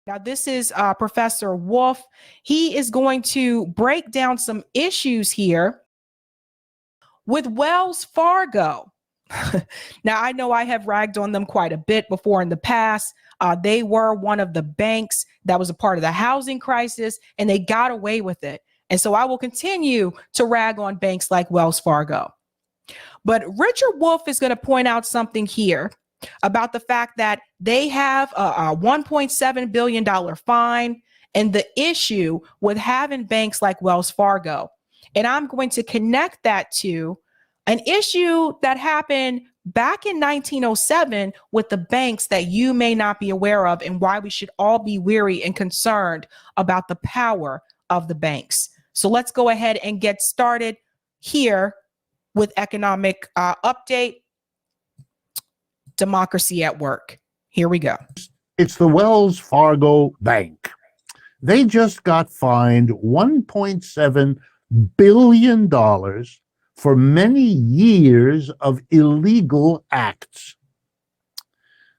Now, this is Professor Wolff. He is going to break down some issues here with Wells Fargo. Now, I know I have ragged on them quite a bit before in the past. They were one of the banks that was a part of the housing crisis, and they got away with it. And so I will continue to rag on banks like Wells Fargo. But Richard Wolff is going to point out something here about the fact that they have a $1.7 billion fine and the issue with having banks like Wells Fargo. And I'm going to connect that to an issue that happened back in 1907 with the banks that you may not be aware of, and why we should all be weary and concerned about the power of the banks. So let's go ahead and get started here with economic update. Democracy at work. Here we go. It's the Wells Fargo Bank. They just got fined $1.7 billion for many years of illegal acts.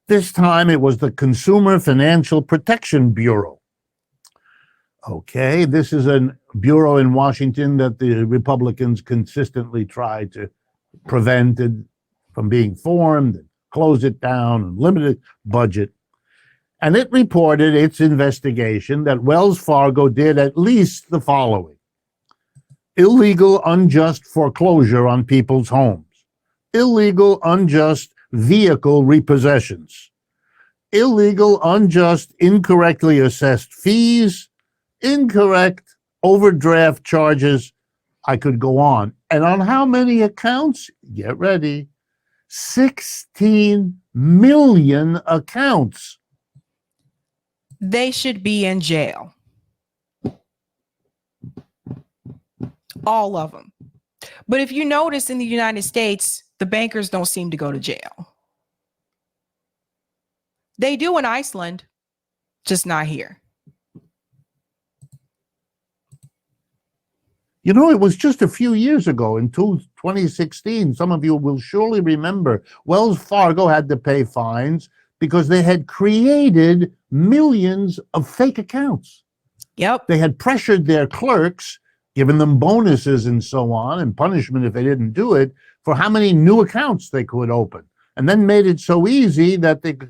This time it was the Consumer Financial Protection Bureau. Okay, this is a bureau in Washington that the Republicans consistently try to prevent it from being formed, close it down, and limit its budget. And it reported its investigation that Wells Fargo did at least the following: illegal, unjust foreclosure on people's homes, illegal, unjust vehicle repossessions, illegal, unjust, incorrectly assessed fees, incorrect overdraft charges. I could go on. And on how many accounts? Get ready. 16 million accounts. They should be in jail. All of them. But if you notice, in the United States, the bankers don't seem to go to jail. They do in Iceland, just not here. You know, it was just a few years ago in 2016. Some of you will surely remember Wells Fargo had to pay fines because they had created millions of fake accounts. Yep. They had pressured their clerks, given them bonuses and so on, and punishment if they didn't do it, for how many new accounts they could open. And then made it so easy that the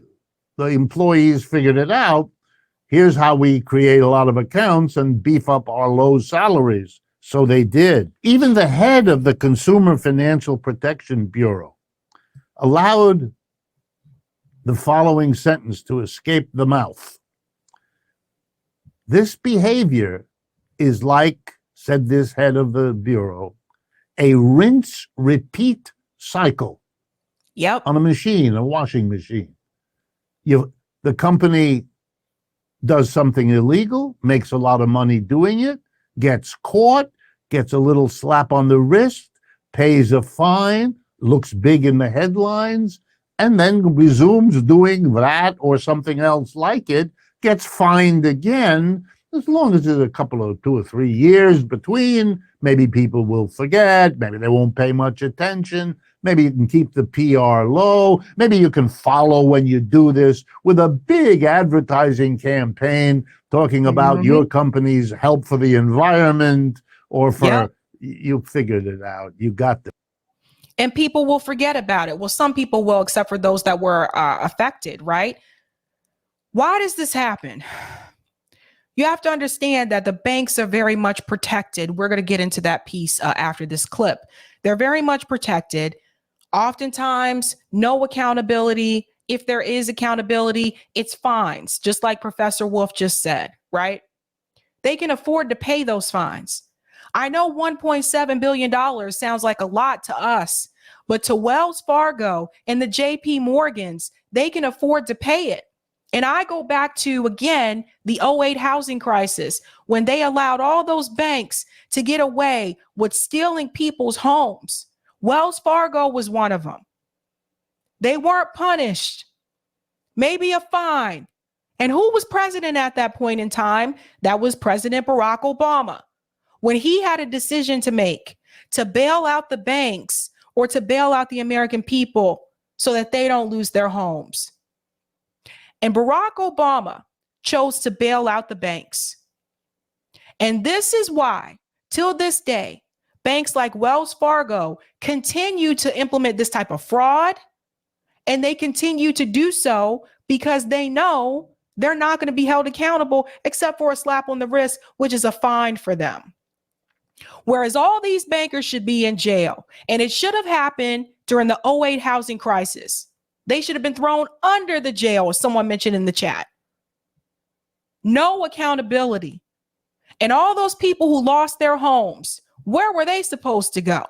employees figured it out. Here's how we create a lot of accounts and beef up our low salaries. So they did. Even the head of the Consumer Financial Protection Bureau allowed the following sentence to escape the mouth. This behavior is like, said this head of the Bureau, a rinse-repeat cycle. Yep. On a machine, a washing machine. The company does something illegal, makes a lot of money doing it, gets caught, gets a little slap on the wrist, pays a fine, looks big in the headlines, and then resumes doing that or something else like it, gets fined again. As long as there's a couple of 2 or 3 years between, maybe people will forget, maybe they won't pay much attention, maybe you can keep the PR low, maybe you can follow when you do this with a big advertising campaign talking about your company's help for the environment or for, you figured it out, you got this. And people will forget about it. Well, some people will, except for those that were affected, right? Why does this happen? You have to understand that the banks are very much protected. We're going to get into that piece after this clip. They're very much protected. Oftentimes, no accountability. If there is accountability, it's fines, just like Professor Wolff just said, right? They can afford to pay those fines. I know $1.7 billion sounds like a lot to us, but to Wells Fargo and the JP Morgans, they can afford to pay it. And I go back to, again, the 2008 housing crisis, when they allowed all those banks to get away with stealing people's homes. Wells Fargo was one of them. They weren't punished. Maybe a fine. And who was president at that point in time? That was President Barack Obama. When he had a decision to make to bail out the banks or to bail out the American people so that they don't lose their homes. And Barack Obama chose to bail out the banks. And this is why, till this day, banks like Wells Fargo continue to implement this type of fraud. And they continue to do so because they know they're not going to be held accountable except for a slap on the wrist, which is a fine for them. Whereas all these bankers should be in jail. And it should have happened during the '08 housing crisis. They should have been thrown under the jail, as someone mentioned in the chat. No accountability. And all those people who lost their homes, where were they supposed to go?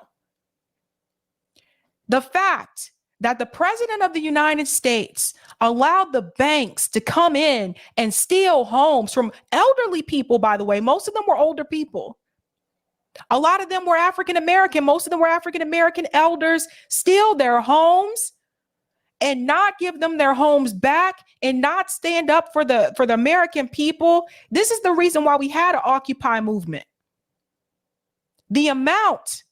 The fact that the president of the United States allowed the banks to come in and steal homes from elderly people, by the way, most of them were older people. A lot of them were African American. Most of them were African American elders, steal their homes and not give them their homes back and not stand up for the American people. This is the reason why we had an Occupy movement. The amount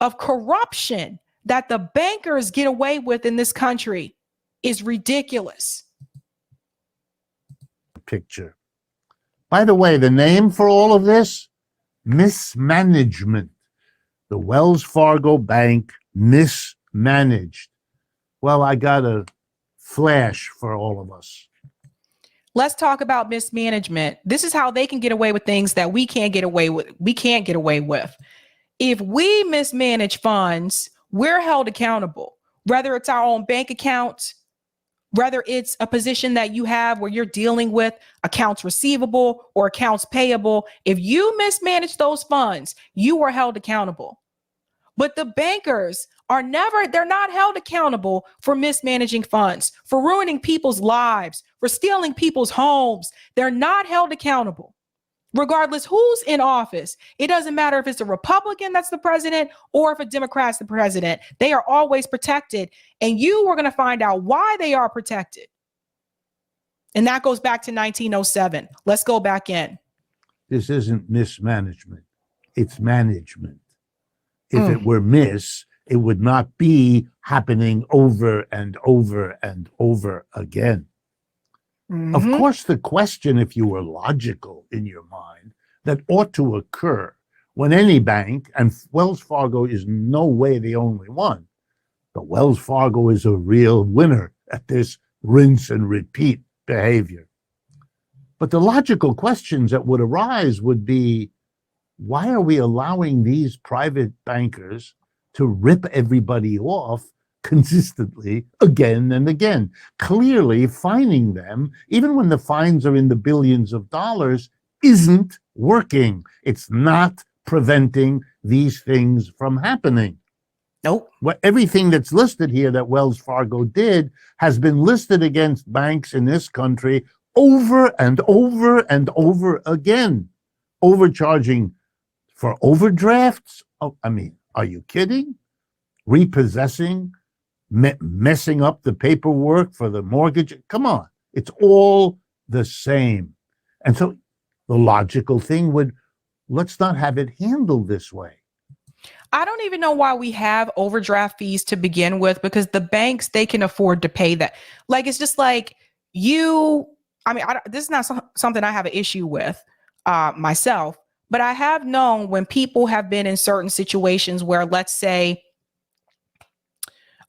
of corruption that the bankers get away with in this country is ridiculous. Picture. By the way, the name for all of this, mismanagement. The Wells Fargo Bank mismanaged. Well, I got a flash for all of us. Let's talk about mismanagement. This is how they can get away with things that we can't get away with. We can't get away with. If we mismanage funds, we're held accountable, whether it's our own bank account, whether it's a position that you have where you're dealing with accounts receivable or accounts payable. If you mismanage those funds, you are held accountable. But the bankers they're not held accountable for mismanaging funds, for ruining people's lives, for stealing people's homes. They're not held accountable. Regardless who's in office, it doesn't matter if it's a Republican that's the president or if a Democrat's the president. They are always protected. And you are going to find out why they are protected. And that goes back to 1907. Let's go back in. This isn't mismanagement. It's management. If it were it would not be happening over and over and over again. Mm-hmm. Of course, the question, if you were logical in your mind, that ought to occur when any bank, and Wells Fargo is no way the only one, but Wells Fargo is a real winner at this rinse and repeat behavior. But the logical questions that would arise would be, why are we allowing these private bankers to rip everybody off consistently again and again? Clearly, fining them, even when the fines are in the billions of dollars, isn't working. It's not preventing these things from happening. Nope. Everything that's listed here that Wells Fargo did has been listed against banks in this country over and over and over again. Overcharging for overdrafts? Oh, I mean, are you kidding? Repossessing, messing up the paperwork for the mortgage. Come on, it's all the same. And so the logical thing would, let's not have it handled this way. I don't even know why we have overdraft fees to begin with, because the banks, they can afford to pay that. Like, it's just like this is not something I have an issue with myself, but I have known when people have been in certain situations where, let's say,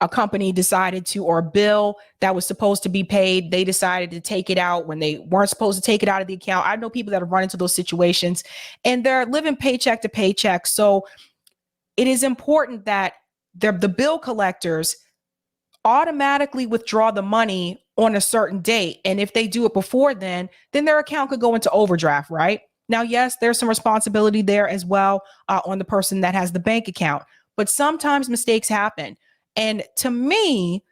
a company decided to, or a bill that was supposed to be paid, they decided to take it out when they weren't supposed to take it out of the account. I know people that have run into those situations and they're living paycheck to paycheck. So it is important that the bill collectors automatically withdraw the money on a certain date. And if they do it before then their account could go into overdraft, right? Now, yes, there's some responsibility there as well on the person that has the bank account, but sometimes mistakes happen. And to me,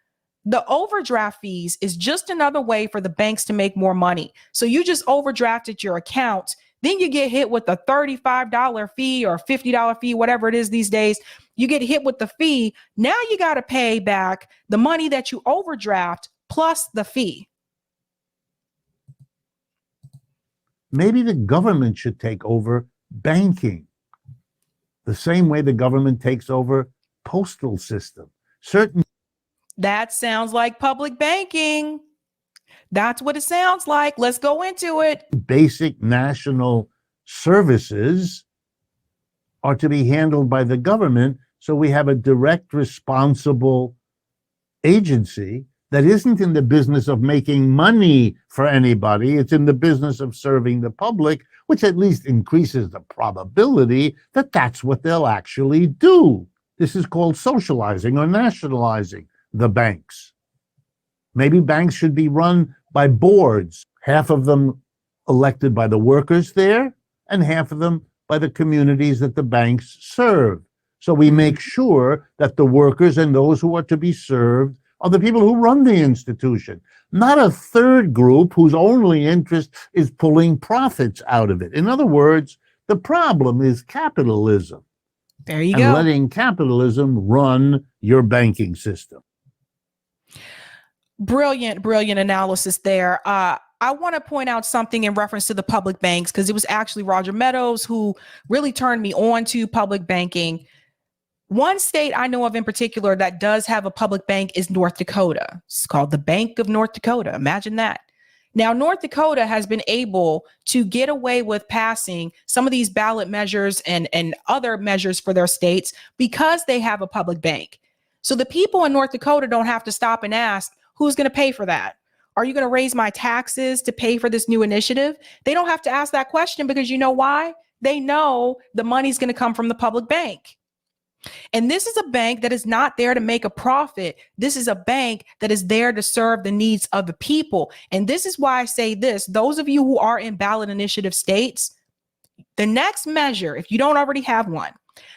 the overdraft fees is just another way for the banks to make more money. So you just overdrafted your account, then you get hit with a $35 fee or $50 fee, whatever it is these days. You get hit with the fee. Now you got to pay back the money that you overdraft plus the fee. Maybe the government should take over banking the same way the government takes over postal system. That sounds like public banking. That's what it sounds like. Let's go into it. Basic national services are to be handled by the government. So we have a direct, responsible agency that isn't in the business of making money for anybody. It's in the business of serving the public, which at least increases the probability that that's what they'll actually do. This is called socializing or nationalizing the banks. Maybe banks should be run by boards, half of them elected by the workers there and half of them by the communities that the banks serve. So we make sure that the workers and those who are to be served are the people who run the institution, not a third group whose only interest is pulling profits out of it. In other words, the problem is capitalism. There you and go. letting capitalism run your banking system. Brilliant analysis there. I want to point out something in reference to the public banks, because it was actually Roger Meadows who really turned me on to public banking. One state I know of in particular that does have a public bank is North Dakota. It's called the Bank of North Dakota. Imagine that. Now, North Dakota has been able to get away with passing some of these ballot measures and other measures for their states because they have a public bank. So the people in North Dakota don't have to stop and ask, who's going to pay for that? Are you going to raise my taxes to pay for this new initiative? They don't have to ask that question, because you know why? They know the money's going to come from the public bank. And this is a bank that is not there to make a profit. This is a bank that is there to serve the needs of the people. And this is why I say this: those of you who are in ballot initiative states, the next measure, if you don't already have one,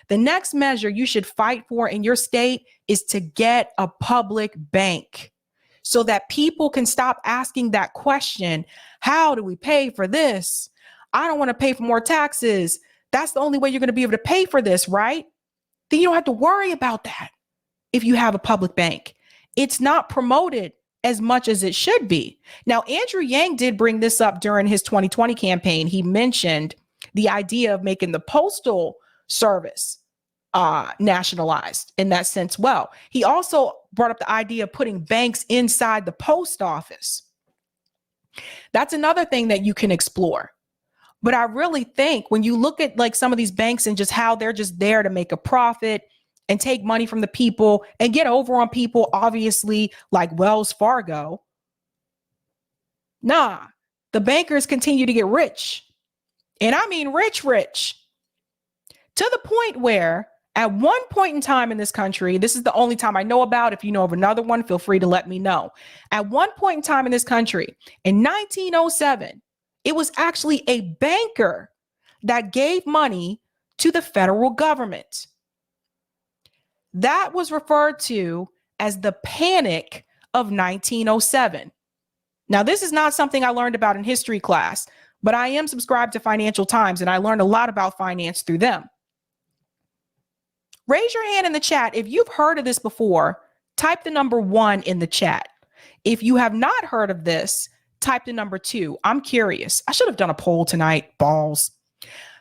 the next measure you should fight for in your state is to get a public bank, so that people can stop asking that question. How do we pay for this? I don't want to pay for more taxes. That's the only way you're going to be able to pay for this, right? Then you don't have to worry about that if you have a public bank. It's not promoted as much as it should be. Now, Andrew Yang did bring this up during his 2020 campaign. He mentioned the idea of making the postal service nationalized in that sense. Well, he also brought up the idea of putting banks inside the post office. That's another thing that you can explore. But I really think when you look at like some of these banks and just how they're just there to make a profit and take money from the people and get over on people, obviously, like Wells Fargo. Nah, the bankers continue to get rich. And I mean rich, to the point where at one point in time in this country, this is the only time I know about. If you know of another one, feel free to let me know. At one point in time in this country, in 1907, it was actually a banker that gave money to the federal government. That was referred to as the Panic of 1907. Now, this is not something I learned about in history class, but I am subscribed to Financial Times, and I learned a lot about finance through them. Raise your hand in the chat if you've heard of this before. Type the number 1 in the chat. If you have not heard of this, type the number 2. I'm curious. I should have done a poll tonight. Balls.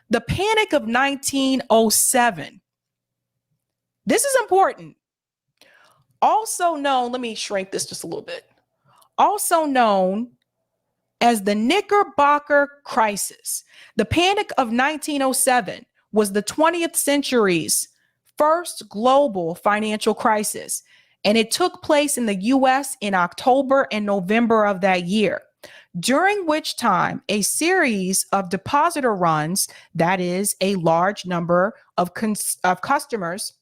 The Panic of 1907. This is important. Also known, let me shrink this just a little bit. Also known as the Knickerbocker Crisis. The Panic of 1907 was the 20th century's first global financial crisis, and it took place in the U.S. in October and November of that year, during which time a series of depositor runs, that is a large number of customers.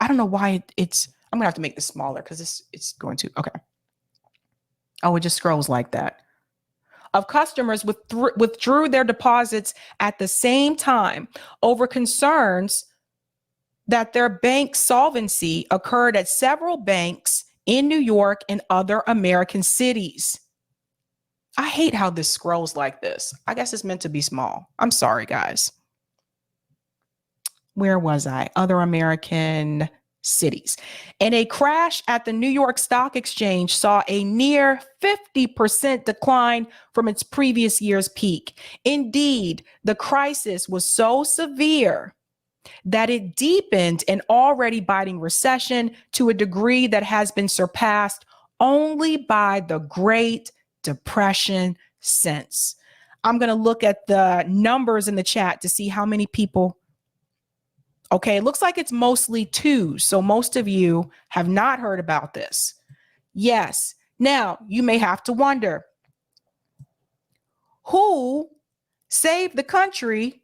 I don't know why I'm gonna have to make this smaller because it's going to, okay. Oh, it just scrolls like that. Of customers withdrew their deposits at the same time over concerns that their bank solvency occurred at several banks in New York and other American cities. I hate how this scrolls like this. I guess it's meant to be small. I'm sorry, guys. Where was I? Other American cities. And a crash at the New York Stock Exchange saw a near 50% decline from its previous year's peak. Indeed, the crisis was so severe that it deepened an already biting recession to a degree that has been surpassed only by the Great Depression since. I'm going to look at the numbers in the chat to see how many people. Okay, it looks like it's mostly twos. So most of you have not heard about this. Yes. Now, you may have to wonder, who saved the country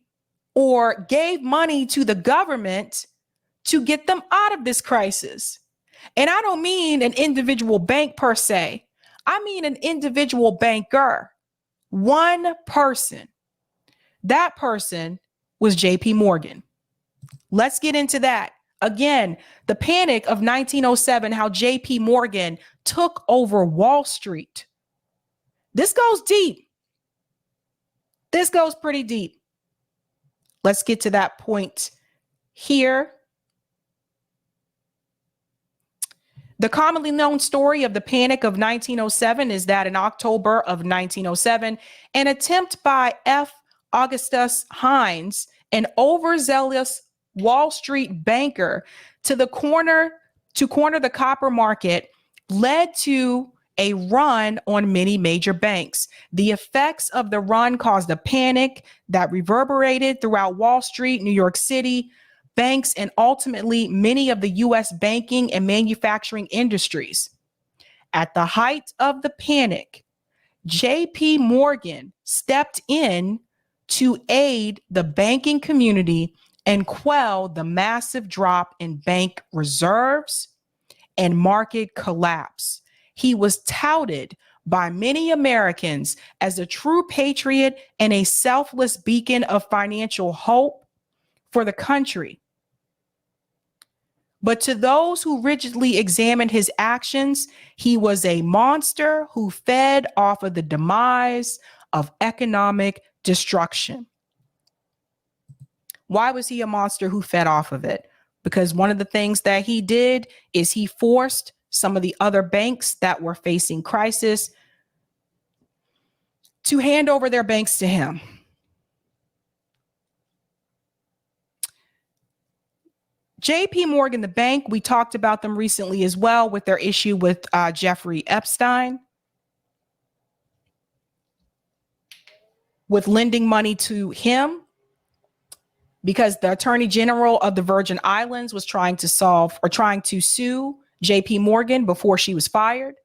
or gave money to the government to get them out of this crisis? And I don't mean an individual bank per se. I mean an individual banker. One person. That person was JP Morgan. Let's get into that. Again, the panic of 1907, how JP Morgan took over Wall Street. This goes deep. This goes pretty deep. Let's get to that point here. The commonly known story of the panic of 1907 is that in October of 1907, an attempt by F. Augustus Hines, an overzealous Wall Street banker, to corner the copper market, led to a run on many major banks. The effects of the run caused a panic that reverberated throughout Wall Street, New York City, banks, and ultimately many of the U.S. banking and manufacturing industries. At the height of the panic, JP Morgan stepped in to aid the banking community and quell the massive drop in bank reserves and market collapse. He was touted by many Americans as a true patriot and a selfless beacon of financial hope for the country. But to those who rigidly examined his actions, he was a monster who fed off of the demise of economic destruction. Why was he a monster who fed off of it? Because one of the things that he did is he forced some of the other banks that were facing crisis to hand over their banks to him. JP Morgan, the bank, we talked about them recently as well with their issue with Jeffrey Epstein, with lending money to him because the Attorney General of the Virgin Islands was trying to sue JP Morgan before she was fired,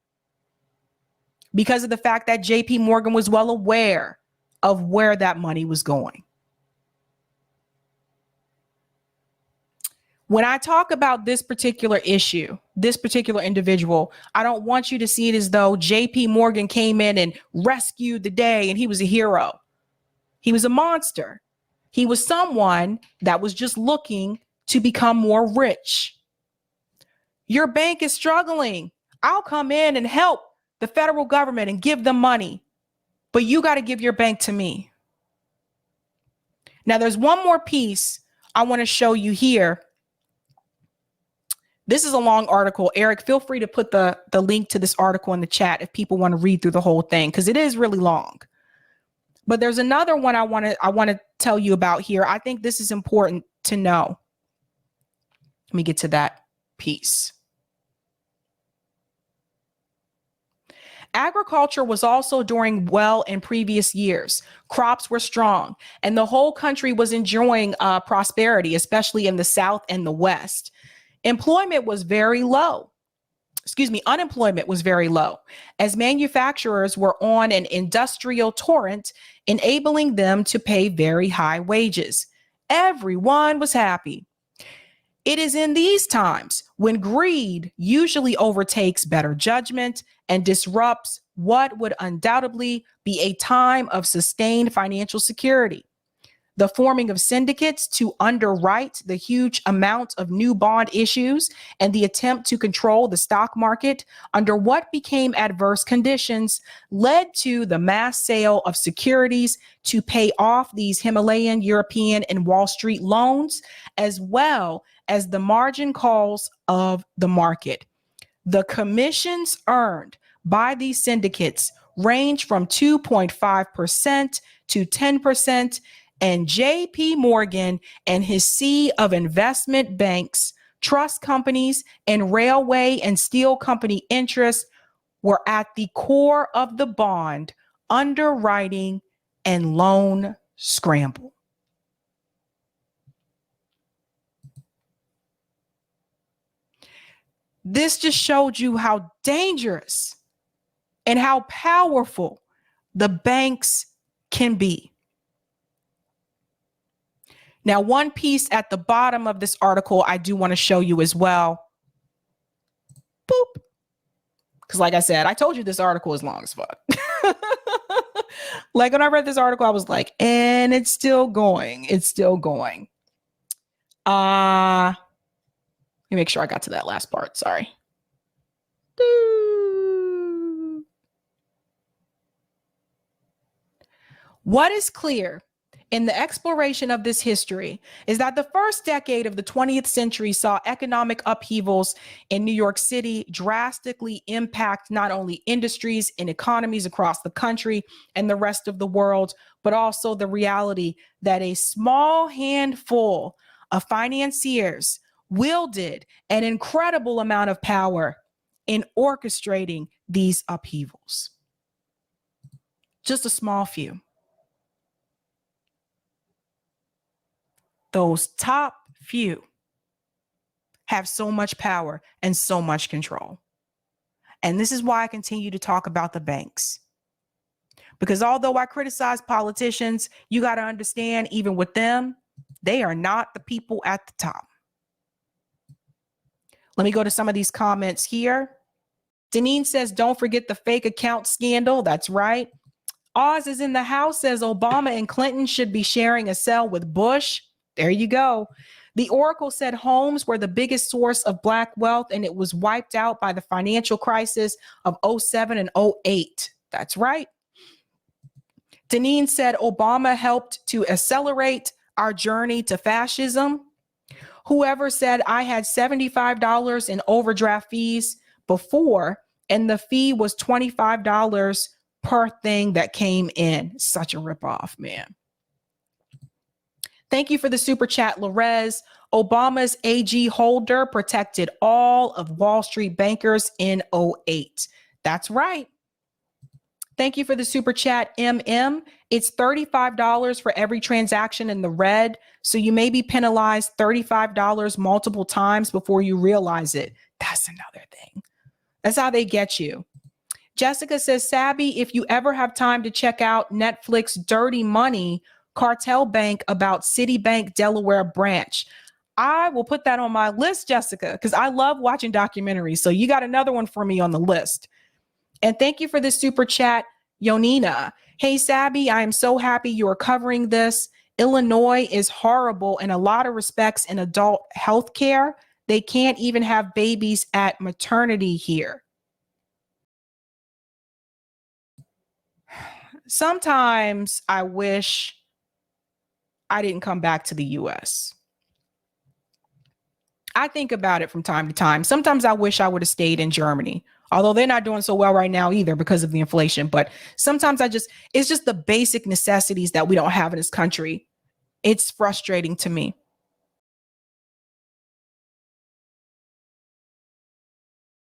because of the fact that JP Morgan was well aware of where that money was going. When I talk about this particular issue, this particular individual, I don't want you to see it as though JP Morgan came in and rescued the day and he was a hero. He was a monster. He was someone that was just looking to become more rich. Your bank is struggling. I'll come in and help the federal government and give them money, but you got to give your bank to me. Now, there's one more piece I want to show you here. This is a long article. Eric, feel free to put the link to this article in the chat if people want to read through the whole thing, because it is really long. But there's another one I want to tell you about here. I think this is important to know. Let me get to that piece. Agriculture was also doing well in previous years. Crops were strong, and the whole country was enjoying prosperity, especially in the South and the West. Unemployment was very low, as manufacturers were on an industrial torrent, enabling them to pay very high wages. Everyone was happy. It is in these times when greed usually overtakes better judgment and disrupts what would undoubtedly be a time of sustained financial security. The forming of syndicates to underwrite the huge amount of new bond issues and the attempt to control the stock market under what became adverse conditions led to the mass sale of securities to pay off these Himalayan, European, and Wall Street loans, as well as the margin calls of the market. The commissions earned by these syndicates range from 2.5% to 10%. And JP Morgan and his sea of investment banks, trust companies, and railway and steel company interests were at the core of the bond underwriting and loan scramble. This just showed you how dangerous and how powerful the banks can be. Now, one piece at the bottom of this article I do want to show you as well. Boop. Because like I said, I told you this article is long as fuck. Like when I read this article, I was like, and it's still going. It's still going. Let me make sure I got to that last part. Sorry. What is clear in the exploration of this history is that the first decade of the 20th century saw economic upheavals in New York City drastically impact not only industries and economies across the country and the rest of the world, but also the reality that a small handful of financiers wielded an incredible amount of power in orchestrating these upheavals. Just a small few. Those top few have so much power and so much control. And this is why I continue to talk about the banks. Because although I criticize politicians, you got to understand, even with them, they are not the people at the top. Let me go to some of these comments here. Deneen says, don't forget the fake account scandal. That's right. Oz is in the house, says Obama and Clinton should be sharing a cell with Bush. There you go. The Oracle said homes were the biggest source of Black wealth, and it was wiped out by the financial crisis of 07 and 08. That's right. Deneen said Obama helped to accelerate our journey to fascism. Whoever said I had $75 in overdraft fees before, and the fee was $25 per thing that came in. Such a ripoff, man. Thank you for the super chat, Larez. Obama's AG holder protected all of Wall Street bankers in 08. That's right. Thank you for the super chat, MM. It's $35 for every transaction in the red. So you may be penalized $35 multiple times before you realize it. That's another thing. That's how they get you. Jessica says, Sabby, if you ever have time to check out Netflix Dirty Money, Cartel Bank about Citibank Delaware branch. I will put that on my list, Jessica, because I love watching documentaries. So you got another one for me on the list. And thank you for the super chat, Yonina. Hey, Sabby, I am so happy you are covering this. Illinois is horrible in a lot of respects in adult health care. They can't even have babies at maternity here. Sometimes I wish I didn't come back to the US. I think about it from time to time. Sometimes I wish I would have stayed in Germany, although they're not doing so well right now either because of the inflation. But sometimes it's just the basic necessities that we don't have in this country. It's frustrating to me.